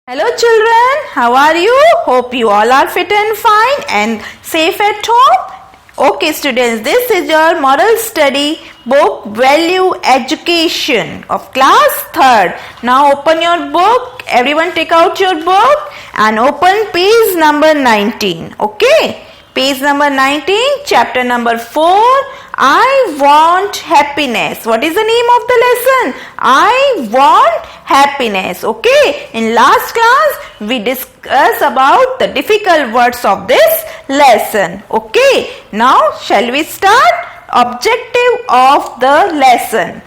Hello children, how are you? Hope you all are fit and fine and safe at home. Okay students, this is your moral study book Value Education of class 3rd. Now open your book, everyone take out your book and open page number 19. Okay, page number 19, chapter number 4. I want happiness. What is the name of the lesson? I want happiness. Okay, in last class we discussed about the difficult words of this lesson. Okay, now shall we start? Objective of the lesson.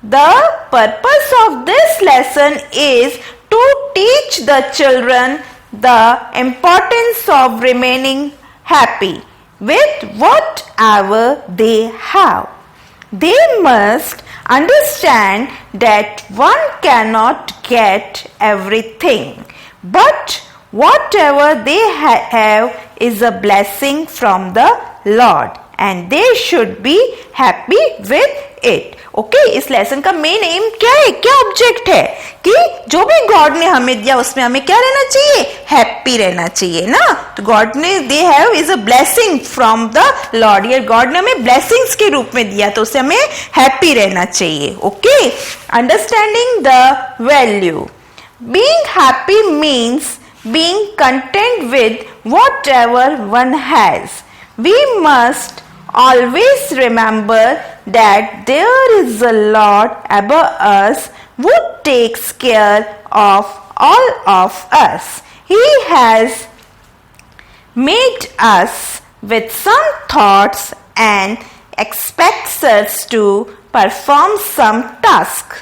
The purpose of this lesson is to teach the children the importance of remaining happy with whatever they have. They must understand that one cannot get everything, but whatever they have is a blessing from the Lord and they should be happy with it. Okay इस lesson का main M क्या है, क्या object है कि जो भी God ने हमें दिया उसमें हमें क्या रहना चाहिए, हैप्पी रहना चाहिए ना. तो गॉड ने they have is a blessing from the Lord. ये गॉड ने हमें ब्लेसिंग्स के रूप में दिया तो उससे हमें हैप्पी रहना चाहिए. Okay, understanding the value. Being happy means being content with whatever one has. We must always remember that there is a Lord above us who takes care of all of us. He has made us with some thoughts and expects us to perform some task.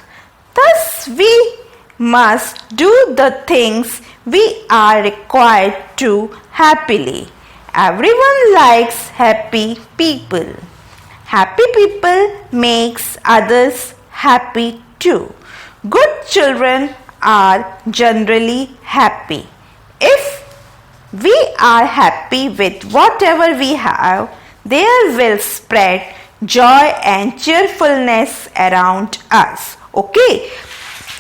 Thus we must do the things we are required to happily. Everyone likes happy people. Happy people makes others happy too. Good children are generally happy. If we are happy with whatever we have, there will spread joy and cheerfulness around us. Okay?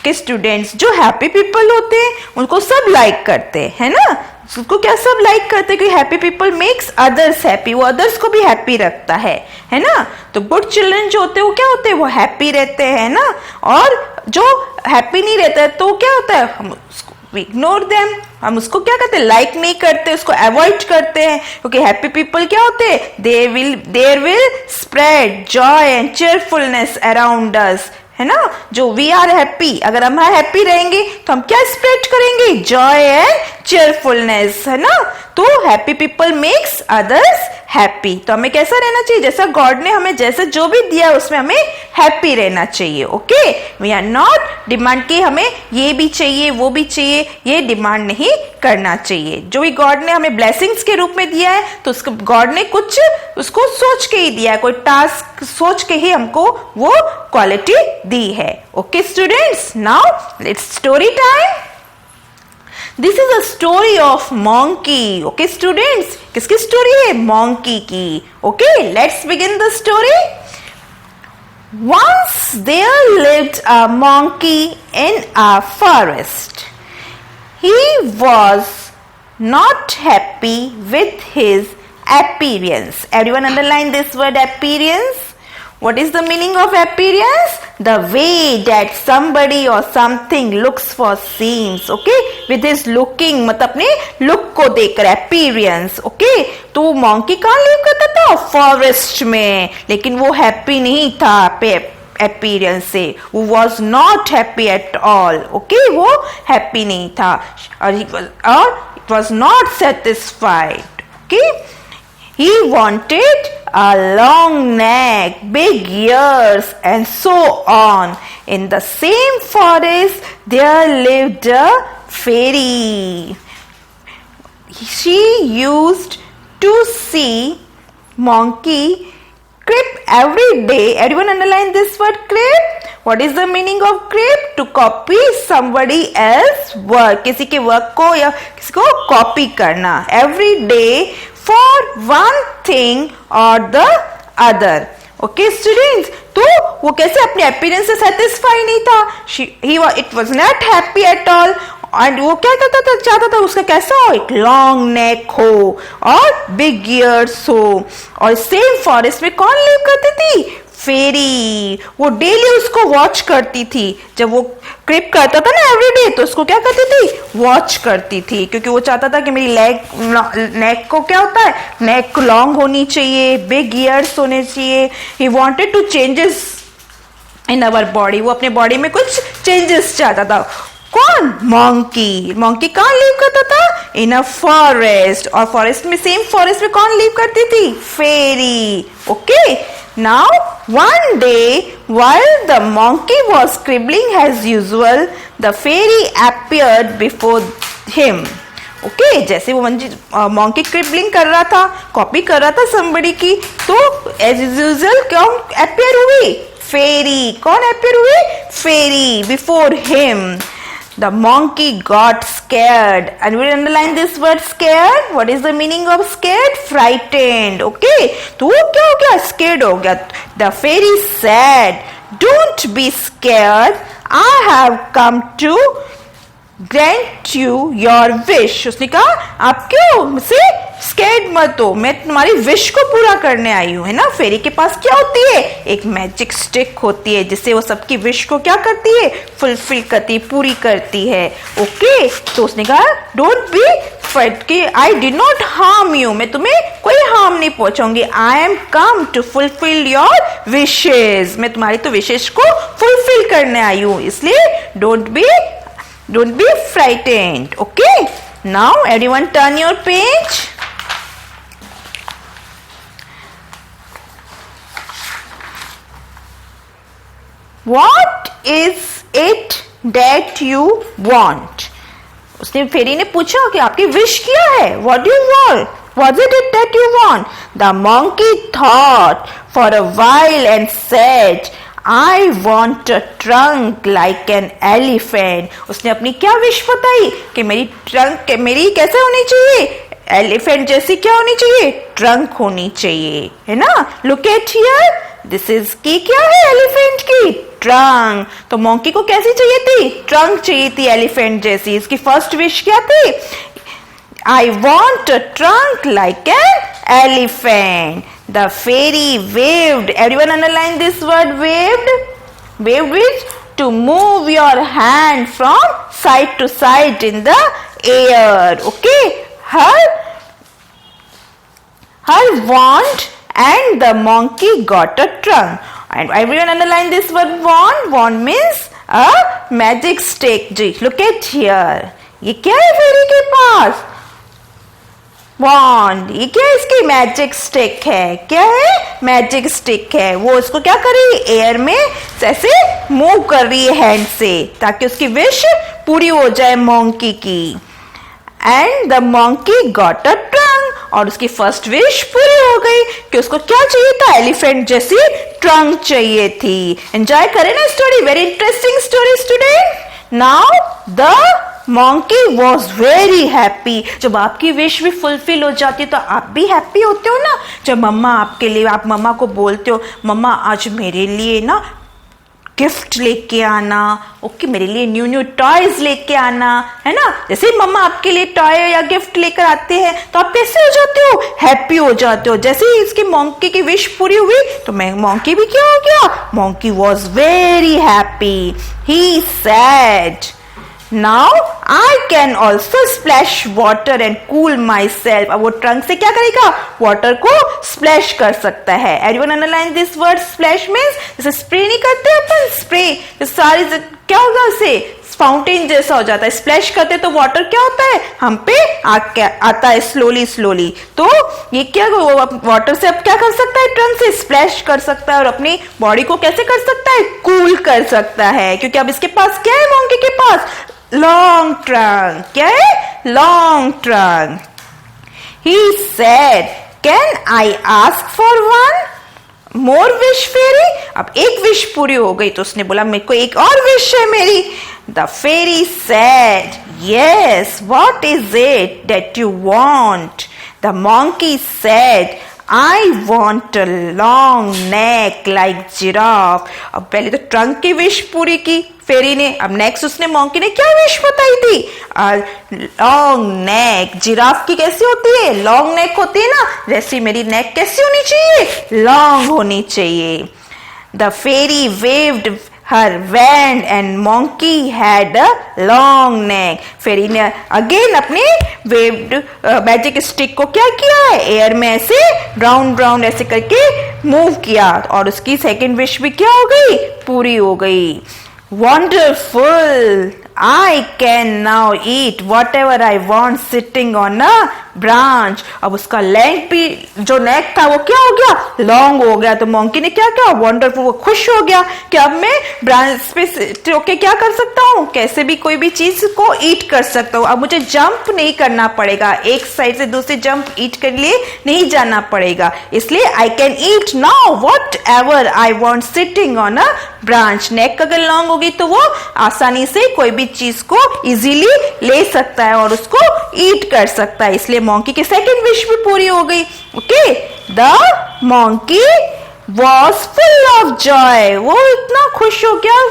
कि students जो happy people होते हैं उनको सब like करते हैं, है ना. उसको क्या सब लाइक करते हैं कि happy people makes others happy. वो अदर्स को भी हैप्पी रखता है ना. तो गुड चिल्ड्रन जो होते हैं वो क्या होते हैं, वो हैप्पी रहते हैं ना. और जो हैप्पी नहीं रहता है तो क्या होता है, हम उसको इग्नोर देम, हम उसको क्या करते हैं, लाइक नहीं करते, उसको अवॉइड करते हैं. क्योंकि हैप्पी पीपल क्या होते हैं, there will spread joy and cheerfulness around us, है ना. जो वी आर हैप्पी, अगर हम हैप्पी रहेंगे तो हम क्या स्प्रेड करेंगे, जॉय एंड चीयरफुलनेस, है ना. तो happy people makes others happy. तो हमें कैसा रहना चाहिए, जैसा गॉड ने हमें जैसे जो भी दिया उसमें हमें हैप्पी रहना चाहिए. Okay, we are not demand कि हमें ये भी चाहिए वो भी चाहिए, ये डिमांड नहीं करना चाहिए. जो भी गॉड ने हमें ब्लेसिंग्स के रूप में दिया है तो उसको गॉड ने कुछ उसको सोच के ही दिया है, कोई टास्क सोच के ही हमको वो क्वालिटी दी है. Okay students, now let's story time. This is a story of monkey. Okay students, किसकी स्टोरी है, monkey की. Okay, let's begin the story. Once there lived a monkey in a forest. He was not happy with his appearance. Everyone underline this word appearance. What is the meaning of appearance? The way that somebody or something looks for seems. Okay, with his looking, मतलब अपने look को देखकर appearance. Okay, तो monkey कहाँ live करता था, forest में, लेकिन वो happy नहीं था appearance से. वो was not happy at all. Okay, वो happy नहीं था और it was not satisfied. Okay. He wanted a long neck, big ears and so on. In the same forest there lived a fairy. She used to see monkey creep every day. Everyone underline this word creep. What is the meaning of creep? To copy somebody else's work. किसी के work को या किसी को copy करना. Every day for one thing or the other. Okay students, तो वो कैसे अपने अपीयरेंस से सेटिस्फाई नहीं था. It was not happy at all. And वो क्या करता था, चाहता था उसका कैसा हो, एक लॉन्ग नेक हो और बिग ईयर्स हो। और सेम फॉरेस्ट में कौन लिव करती थी, फेरी। वो डेली उसको वॉच करती थी, जब वो क्रिप करता था ना एवरीडे, तो उसको क्या करती थी, वॉच करती थी, क्योंकि वो चाहता था कि मेरी नेक को क्या होता है, नेक लॉन्ग होनी चाहिए, बिग ईयर्स होने चाहिए। He wanted to changes in our body, वो अपने बॉडी में कुछ चेंजेस चाहता था। कौन, मंकी। मंकी कहाँ लिव करता था, इन अ फॉरेस्ट। और फॉरेस्ट में, सेम फॉरेस्ट में कौन लिव करती थी, fairy. Okay, now one day while the monkey was scribbling as usual, the fairy appeared before him. Okay, जैसे वो मंकी स्क्रिबलिंग कर रहा था, कॉपी कर रहा था somebody की, तो एज यूजुअल कौन अपियर हुई, फेरी। कौन अपियर हुई, fairy, before him. The monkey got scared, and we'll underline this word scared. What is the meaning of scared? Frightened. Okay, तो वो क्या हो गया, scared हो गया। The fairy said, "Don't be scared. I have come to grant you your wish." उसने कहा, आप क्यों मुझसे स्कैर्ड मत हो, मैं तुम्हारी विश को पूरा करने आई हूँ, है ना। फेरी के पास क्या होती है, एक मैजिक स्टिक होती है, जिससे वो सबकी विश को क्या करती है, फुलफिल करती, पूरी करती है। ओके, तो उसने कहा, डोंट बी फ्राइट के, I did not harm you, मैं तुम्हें कोई हार्म नहीं पहुंचाऊंगी। I am come to fulfil your wishes, मैं तुम्हारी तो विशेष को फुलफिल करने आई हूँ, इसलिए don't be frightened. Okay, now everyone turn your page. What is it that you want? उसने फेरी ने पूछा कि आपकी विश क्या है, what do you want? Was it that you want? The monkey thought for a while and said, I want a trunk like an elephant. उसने अपनी क्या विश बताई कि मेरी ट्रंक, मेरी कैसे होनी चाहिए, एलिफेंट जैसी क्या होनी चाहिए, ट्रंक होनी चाहिए, है ना। Look at here, this is की क्या है, एलिफेंट की ट्रंक। तो मोंकी को कैसी चाहिए थी, ट्रंक चाहिए थी एलिफेंट जैसी। इसकी फर्स्ट विश क्या थी, I want a trunk like an elephant. The fairy waved, everyone underline this word waved. Waved is to move your hand from side to side in the air. Okay, her wand and the monkey got a trunk. And everyone underline this word wand. Wand means a magic stick. जी, look at here. ये क्या है फेरी के पास, वॉन्ड। ये क्या है, इसकी magic stick है। क्या है, मैजिक स्टिक है। वो इसको क्या कर रही है, एयर में ऐसे मूव कर रही है हैंड से, ताकि उसकी विश पूरी हो जाए मोंकी की। And the monkey got a trunk, और उसकी फर्स्ट विश पूरी हो गई कि उसको क्या चाहिए था, एलिफेंट जैसी ट्रंक चाहिए थी। एंजॉय करें ना story, very interesting story student. Now the monkey was very happy. जब आपकी विश भी फुलफिल हो जाती है तो आप भी हैप्पी होते हो ना। जब मम्मा आपके लिए, आप मम्मा को बोलते हो, मम्मा आज मेरे लिए ना गिफ्ट लेके आना, ओके, मेरे लिए न्यू न्यू टॉयज लेके आना, है ना। जैसे ही मम्मा आपके लिए टॉय या गिफ्ट लेकर आते हैं तो आप कैसे हो जाते हो, हैप्पी हो जाते हो। जैसे ही इसकी मोंकी की विश पूरी हुई तो मोंकी भी क्या हो गया, monkey was very happy. He said, Now I can also splash water and cool myself. अब वो ट्रंक से क्या करेगा, वाटर को स्प्लैश कर सकता है। Everyone underline this word splash means जैसे स्प्रे नहीं करते अपन, स्प्रे सारी क्या होगा, उसे फाउंटेन जैसा हो जाता है। स्प्लैश करते तो वाटर क्या होता है, हम पे आता है स्लोली स्लोली। तो ये क्या, वाटर से अब क्या कर सकता है, ट्रंक से स्प्लैश कर सकता है और अपनी बॉडी को कैसे कर सकता है, कूल कर सकता है। क्योंकि अब इसके पास क्या है, मोंकी के पास लॉन्ग ट्रंक। क्या है, long trunk. He said, "Can I ask for one more wish, fairy?" अब एक विश पूरी हो गई तो उसने बोला मेरे को एक और विश है मेरी। The fairy said, "Yes, what is it that you want?" The monkey said, I want a long neck like giraffe. अब पहले तो ट्रंक की विश पूरी की फेरी ने, अब नेक्स्ट उसने मंकी ने क्या विश बताई थी? लॉन्ग नेक, जिराफ की कैसी होती है? लॉन्ग नेक होती है ना, जैसी मेरी नेक कैसी होनी चाहिए? लॉन्ग होनी चाहिए. The fairy waved her wand and monkey had a long neck. फेरी ने अगेन अपने वेव्ड मैजिक स्टिक को क्या किया है? एयर में ऐसे राउंड राउंड ऐसे करके मूव किया और उसकी सेकेंड विश भी क्या हो गई? पूरी हो गई. Wonderful! I can now eat whatever I want sitting on a branch. अब उसका लेंथ भी जो नेक था वो क्या हो गया? लॉन्ग हो गया. तो मंकी ने क्या किया? वंडरफुल, वो खुश हो गया कि अब मैं ब्रांच पे होके क्या कर सकता हूँ? कैसे भी कोई भी चीज को ईट कर सकता हूँ. अब मुझे जंप नहीं करना पड़ेगा, एक साइड से दूसरी जंप ईट के लिए नहीं जाना पड़ेगा. इसलिए I can eat now whatever I want sitting on a branch. Neck अगर लॉन्ग होगी तो वो आसानी से कोई भी चीज को इजीली ले सकता है और उसको ईट कर सकता है. इसलिए मंकी की सेकंड विश भी पूरी हो गई. Okay, the monkey was full of Joy. वो इतना खुश हो गया,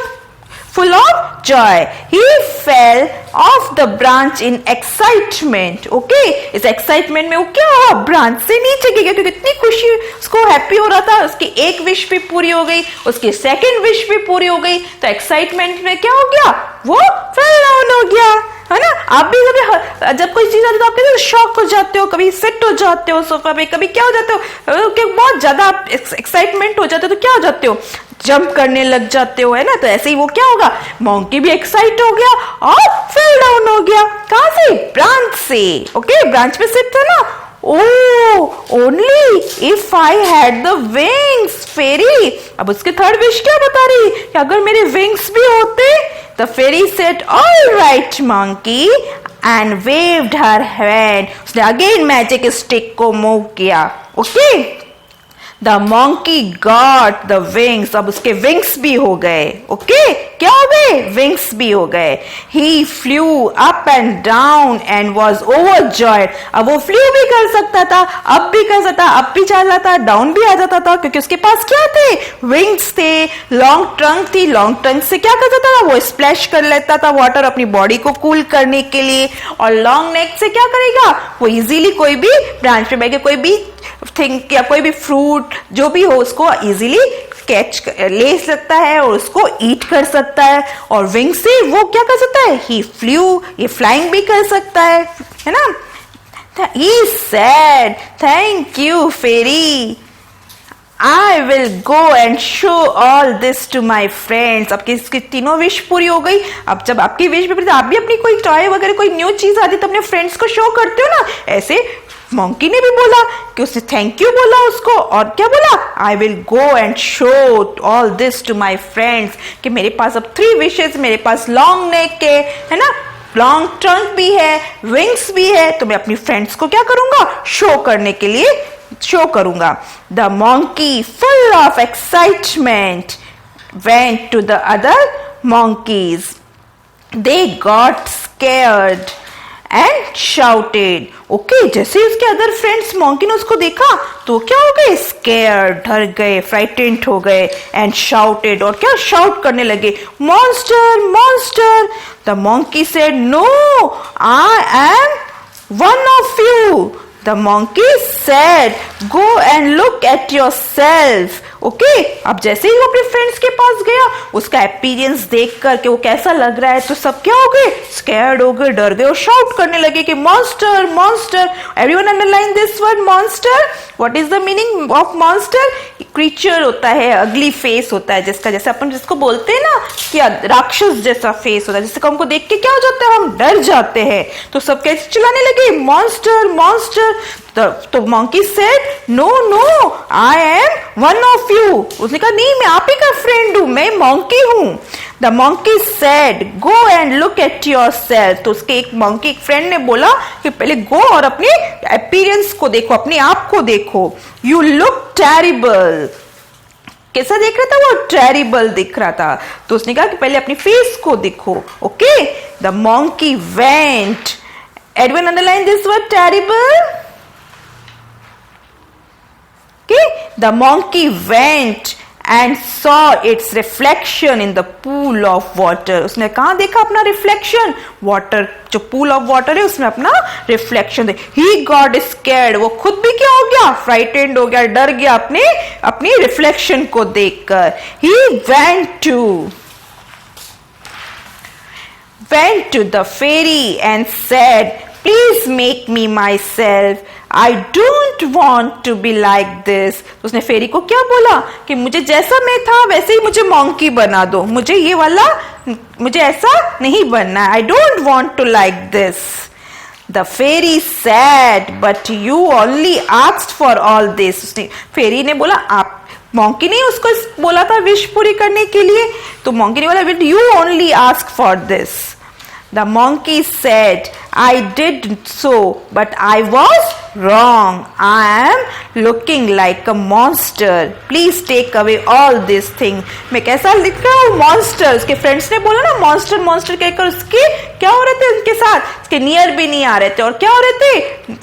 full of joy. He fell off the branch in excitement. Okay, इस excitement में वो क्या हुआ? ब्रांच से नीचे गिर गया क्योंकि इतनी खुशी, उसको हैप्पी हो रहा था. उसकी एक विश भी पूरी हो गई, उसकी सेकंड विश भी पूरी हो गई. तो एक्साइटमेंट में क्या हो गया? वो फेल डाउन हो गया, है ना. आप भी कभी जब कोई चीज आती है तो आप कैसे शॉक हो जाते हो, कभी सेट हो जाते हो सोफा पे, कभी क्या हो जाते हो कि बहुत ज्यादा एक्साइटमेंट हो जाते हो तो क्या हो जाते हो? जंप करने लग जाते हो, है ना. तो ऐसे ही वो क्या होगा? मंकी भी एक्साइट हो गया और फेल डाउन हो गया. कहां से? ब्रांच से. ओके, ब्रांच पे सिट था ना. Oh, only if I had the wings. Fairy अब उसके थर्ड विश क्या बता रही कि अगर मेरे विंग्स भी होते. The fairy said all right monkey and waved her hand. उसने अगेन मैजिक स्टिक को मूव किया. Okay, the monkey got the wings. अब उसके विंग्स भी हो गए. ओके, क्या हो गए? विंग्स भी हो गए. He flew up and down and was overjoyed. अब वो फ्लू भी कर सकता था, अप भी कर सकता, अप भी जा जाता, डाउन भी आ जाता था क्योंकि उसके पास क्या थे? विंग्स थे. लॉन्ग ट्रंक थी, लॉन्ग ट्रंक से क्या कर सकता था? वो स्प्लैश कर लेता था वाटर अपनी बॉडी को कूल करने के लिए. और लॉन्ग नेक से क्या करेगा? वो इजीली कोई भी ब्रांच पे बैठ के कोई भी थिंग या कोई भी फ्रूट जो भी हो उसको इजीली कैच ले सकता है और उसको ईट कर सकता है. और विंग से वो क्या कर सकता है? ही फ्लू, ये फ्लाइंग भी कर सकता है ना. He said, "Thank you, fairy. I will go and show all this to my friends." अब इसकी तीनों विश पूरी हो गई. अब जब आपकी विश भी पूरी, आप भी अपनी कोई टॉय वगैरह कोई न्यू चीज आती तो अपने फ्रेंड्स को शो करते हो ना. ऐसे मंकी ने भी बोला कि उसने थैंक यू बोला उसको और क्या बोला? I will go and show all this to my friends. कि मेरे पास अब 3 विशेस, मेरे पास लॉन्ग नेक है ना, लॉन्ग ट्रंक भी है, विंग्स भी है, तो मैं अपनी फ्रेंड्स को क्या करूंगा? शो करने के लिए शो करूंगा. The monkey full of excitement went to the other monkeys. They got scared and shouted. Okay, जैसे ही उसके अदर फ्रेंड्स मंकी ने उसको देखा तो क्या हो गए? स्केयर्ड, डर गए, फ्राइटेंड हो गए. एंड शाउटेड, और क्या शाउट करने लगे? Monster, monster. The monkey said, no, I am one of you. The monkey said, "Go and look at yourself." Okay, अब जैसे ही वो अपने फ्रेंड्स के पास गया, उसका एक्सपीरियंस देख करके वो कैसा लग रहा है तो सब क्या हो गए? स्कैर्ड हो गए, डर गए और शाउट करने लगे कि monster, monster. Everyone underline this word monster. What is the meaning of monster? Creature होता है, अगली फेस होता है जिसका, जैसे अपन जिसको बोलते हैं ना कि राक्षस जैसा फेस होता है, जिसको हमको देख के क्या हो जाता है? हम डर जाते हैं. तो सब कैसे चिल्लाने लगे? Monster, monster. तो monkey said, no no, I am one of you. उसने कहा नहीं, मैं आप ही का फ्रेंड हूं, मैं मंकी हूं. The monkey said, go and look at yourself. तो उसके एक मंकी एक फ्रेंड ने बोला कि पहले गो और अपने अपीयरेंस को देखो, अपने आप को देखो. You look terrible. कैसा देख रहा था वो? टेरिबल दिख रहा था. तो उसने कहा कि पहले अपनी फेस को देखो. Okay, the monkey went. Edwin underline this word terrible. Okay, the monkey went and saw its reflection in the pool of water. उसने कहाँ देखा अपना reflection? Water, जो pool of water है उसमें अपना reflection देखा. He got scared. वो खुद भी क्या हो गया? Frightened हो गया, डर गया अपनी reflection को देखकर. He went to the fairy and said, "Please make me myself. I don't want to be like this." उसने फेरी को क्या बोला कि मुझे जैसा मैं था वैसे ही मुझे monkey बना दो, मुझे ऐसा नहीं बनना. I don't want to like this. The fairy said, "But you only asked for all this." उसने फेरी ने बोला आप monkey ने उसको बोला था विश पूरी करने के लिए, तो monkey ने बोला "But you only asked for this." The monkey said, "I did so, but I was wrong. I am looking like a monster. Please take away all these things." मैं कैसा लिख रहा हूँ? Monster. उसके फ्रेंड्स ने बोला ना monster monster कहकर उसके क्या हो रहे थे उनके साथ? उसके नियर भी नहीं आ रहे थे और क्या हो रहे थे?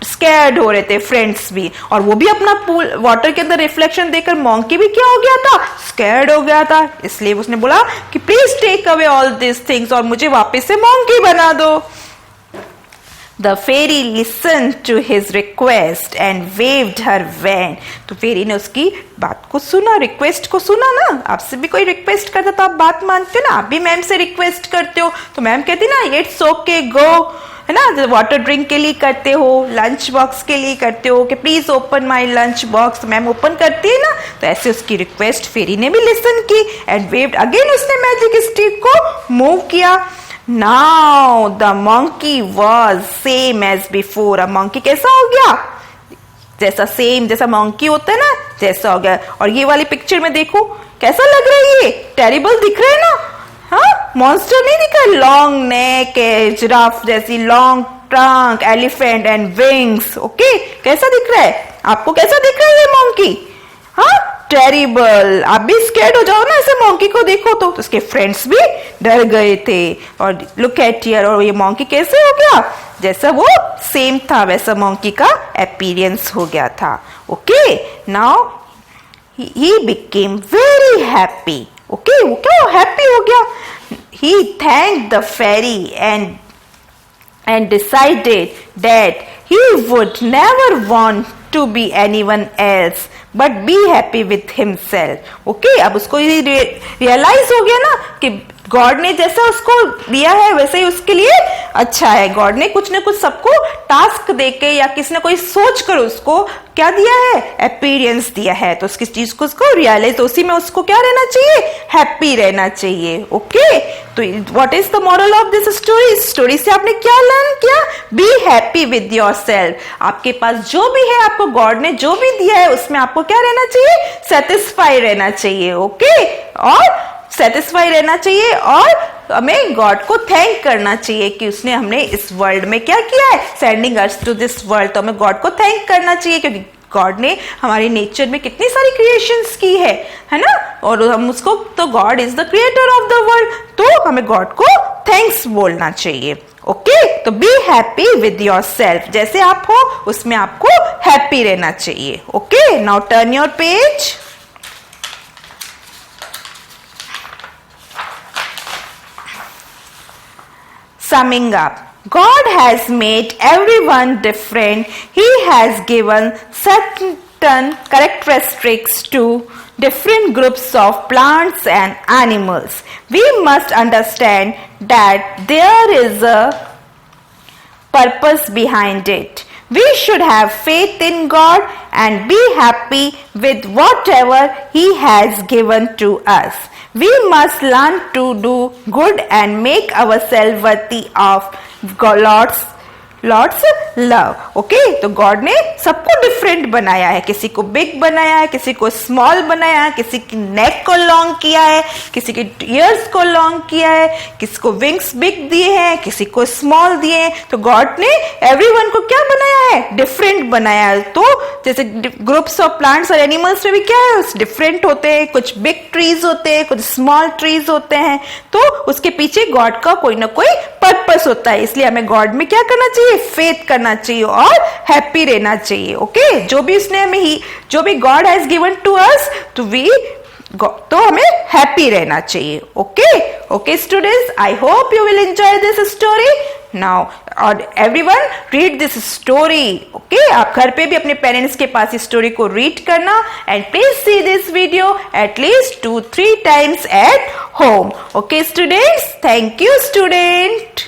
स्कैर्ड हो रहे थे फ्रेंड्स भी, और वो भी अपना पूल वाटर के अंदर रिफ्लेक्शन देखकर मॉन्की भी क्या हो गया था? स्कैर्ड हो गया था. इसलिए उसने बोला कि please take away all this things और मुझे वापस से मॉन्की बना दो. The fairy listened to his request and waved her wand. तो फेरी ने उसकी बात को सुना, रिक्वेस्ट को सुना ना. आपसे भी कोई रिक्वेस्ट करता तो आप बात मानते ना. आप भी मैम से रिक्वेस्ट करते हो तो मैम कहती ना इट्स ओके गो, है ना. वाटर ड्रिंक के लिए करते हो, लंच बॉक्स के लिए करते हो कि please open my lunch box, ma'am open करती है ना. तो ऐसे उसकी रिक्वेस्ट फेरी ने भी लिसन की एंड वेव्ड. अगेन उसने मैजिक स्टिक को मूव किया. Now the monkey was same as before. अब monkey कैसा हो गया? जैसा monkey होता है ना जैसा हो गया. और ये वाली पिक्चर में देखो कैसा लग रहा है, ये टेरिबल दिख रहा है ना. हाँ, मॉन्स्टर नहीं दिख रहा. लॉन्ग नेक है, जिराफ जैसी long trunk, elephant and wings. Okay, कैसा दिख रहा है? आपको कैसा दिख रहा है ये monkey? हाँ, टेरिबल. आप भी स्कैर्ड हो जाओ ना ऐसे मॉन्की को देखो तो उसके फ्रेंड्स भी डर गए थे. और लुक एट हियर, और ये मॉन्की कैसे हो गया? जैसा वो सेम था वैसा मॉन्की का अपीयरेंस हो गया था. Okay, now he became very happy. Okay, वो क्या हैप्पी हो गया? He thanked the fairy and decided that he would never want to be anyone else but be happy with himself. Okay, अब उसको ये रियलाइज हो गया ना कि गॉड ने जैसा उसको दिया है वैसे ही उसके लिए अच्छा है. गॉड ने कुछ न कुछ सबको टास्क देके या किसी ने कोई सोच कर उसको क्या दिया है? अपीयरेंस दिया है. तो उसकी चीज को उसको रियलाइज, तो उसी में उसको क्या रहना चाहिए? हैप्पी रहना चाहिए. ओके, तो what is the moral of this story? इस स्टोरी से आपने क्या लर्न किया? Be happy with yourself. आपके पास जो भी है, आपको गॉड ने जो भी दिया है उसमें आपको क्या रहना चाहिए? सेटिस्फाई रहना चाहिए. ओके, और सेटिस्फाई रहना चाहिए और हमें गॉड को थैंक करना चाहिए कि उसने हमने इस वर्ल्ड में क्या किया है? Sending us to this world. तो हमें गॉड को थैंक करना चाहिए क्योंकि गॉड ने हमारे नेचर में कितनी सारी क्रिएशंस की है ना. और हम उसको, तो God is the creator of the world, तो हमें गॉड को थैंक्स बोलना चाहिए. ओके, तो बी हैप्पी विद योरसेल्फ. जैसे आप हो उसमें आपको हैप्पी रहना चाहिए. Okay, now turn your page. Summing up, God has made everyone different. He has given certain characteristics to different groups of plants and animals. We must understand that there is a purpose behind it. We should have faith in God and be happy with whatever He has given to us. We must learn to do good and make ourselves worthy of Lord's love. Okay, तो God ने सबको different बनाया है. किसी को big बनाया है, किसी को स्मॉल बनाया है, किसी की नेक को लॉन्ग किया है, किसी के ईयर्स को लॉन्ग किया है, किसी को विंग्स बिग दिए हैं, किसी को स्मॉल दिए हैं. तो गॉड ने एवरीवन को क्या बनाया है? डिफरेंट बनाया है. तो जैसे ग्रुप्स ऑफ प्लांट्स और एनिमल्स में भी क्या है? डिफरेंट होते हैं. कुछ बिग ट्रीज होते हैं, कुछ स्मॉल ट्रीज होते हैं. तो उसके पीछे गॉड का कोई ना कोई पर्पस होता है. इसलिए हमें गॉड में क्या करना चाहिए? ओके फेथ करना चाहिए और हैप्पी रहना चाहिए. ओके जो भी उसने हमें जो भी god has given to us तो हमें हैप्पी रहना चाहिए. Okay students, I hope you will enjoy this story. Now और everyone read this story. Okay आप घर पे भी अपने पेरेंट्स के पास इस स्टोरी को रीड करना and please see this video at least 2-3 times at home. Okay students, thank you student.